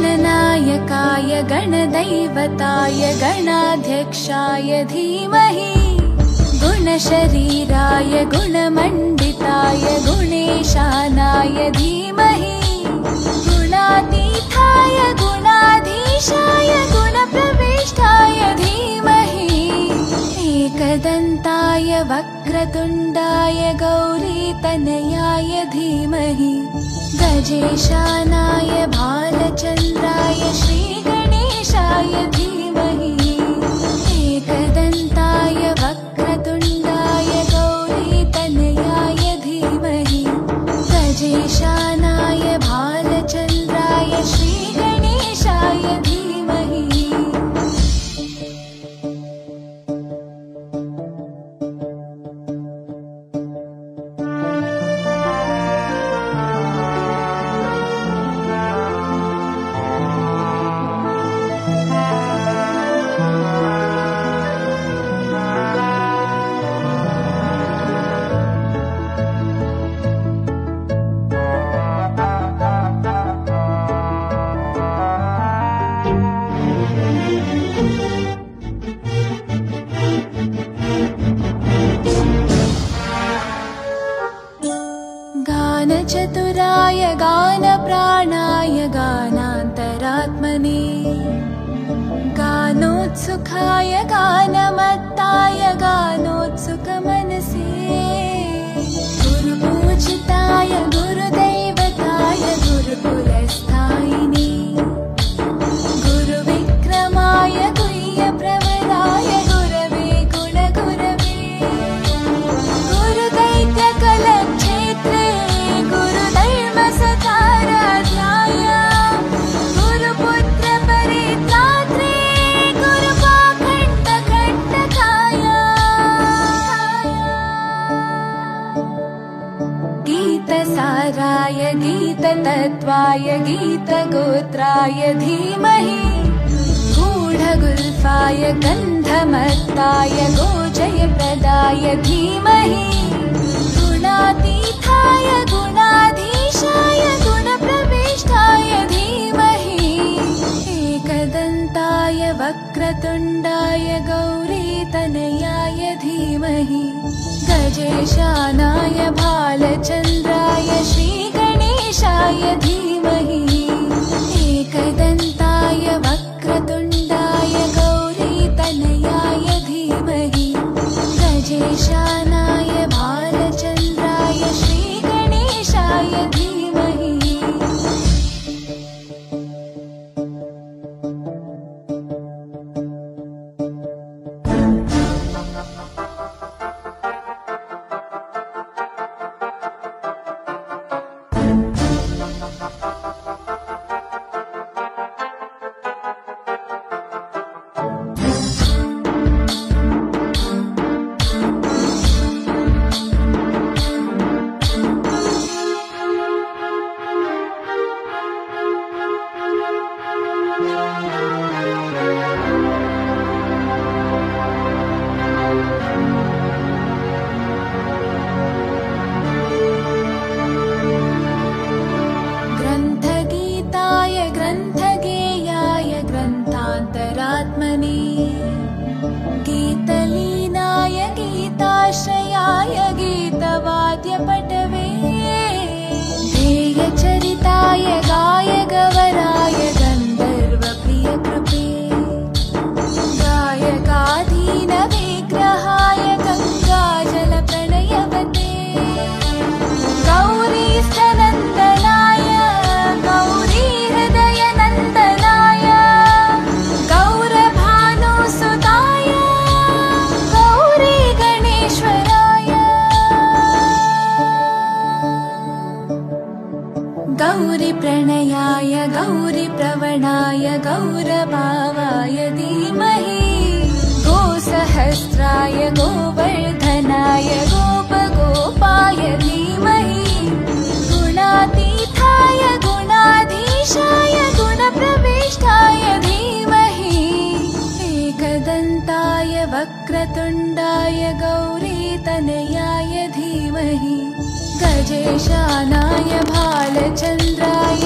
गणनायकाय गणदैवताय गणाध्यक्षाय धीमहि गुणशरीराय गुणमण्डिताय गुणेशानाय धीमहि गुणातीताय गुणाधीशाय गुणप्रविष्टाय धीमहि एकदन्ताय वक्रतुण्डाय गौरीतनयाय धीमहि गजेशानाय भालचन्द्राय श्रीगणेशाय धीमहि एकदन्ताय वक्रतुण्डाय गौरीतनयाय धीमहि गजेशानाय भालचन्द्राय श्रीगणेशाय धीमहि गानचतुराय गानप्राणाय गानान्तरात्मने गानोत्सुकाय गानमत्ताय गानोत्सुकमनसे गुरुपूजिताय गुरुदैवताय गुरुकुलस्थायिने गुरुविक्रमाय गुह्यप्रवराय गुरवे गुणगुरवे गुरुदैत्यकलक्षेत्रे गुरुधर्मसकाराध्याय गुरुपुत्रपरित्रात्रे गुरुपाखण्डखण्डकाय गीतसाराय गीततत्त्वाय गीतगोत्राय धीमहि गूढगुल्फाय गन्धमत्ताय गोजयप्रदाय धीमहि गुणातीताय गुणाधीशाय गुणप्रविष्टाय धीमहि एकदन्ताय वक्रतुण्डाय गौरीतनयाय धीमहि गजेशानाय भालचन्द्राय श्रीगणेशाय धीमहि एकदन्ताय वक्रतुण्डाय गौरीतनयाय धीमहि गजेशानाय भालचन्द्राय श्रीगणेशाय धीमहि ग्रन्थगीताय ग्रन्थगेयाय ग्रन्थान्तरात्मने गीतलीनाय गीताश्रयाय गीतवाद्यपटवे ध्येयचरिताय गायगवराय गन्धर्वप्रियकृपे गायकाधीनविग्रहाय गङ्गाजलप्रणयवते गौरीस्तनन्दनाय गौरीहृदयनन्दनाय गौरभानुसुताय गौरीगणेश्वराय गौरीप्रणयाय गौरीप्रवणाय गौरभावाय धीमहि गोसहस्राय गोवर्धनाय गोपगोपाय धीमहि एकदन्ताय वक्रतुण्डाय गौरीतनयाय धीमहि गजेशानाय भालचन्द्राय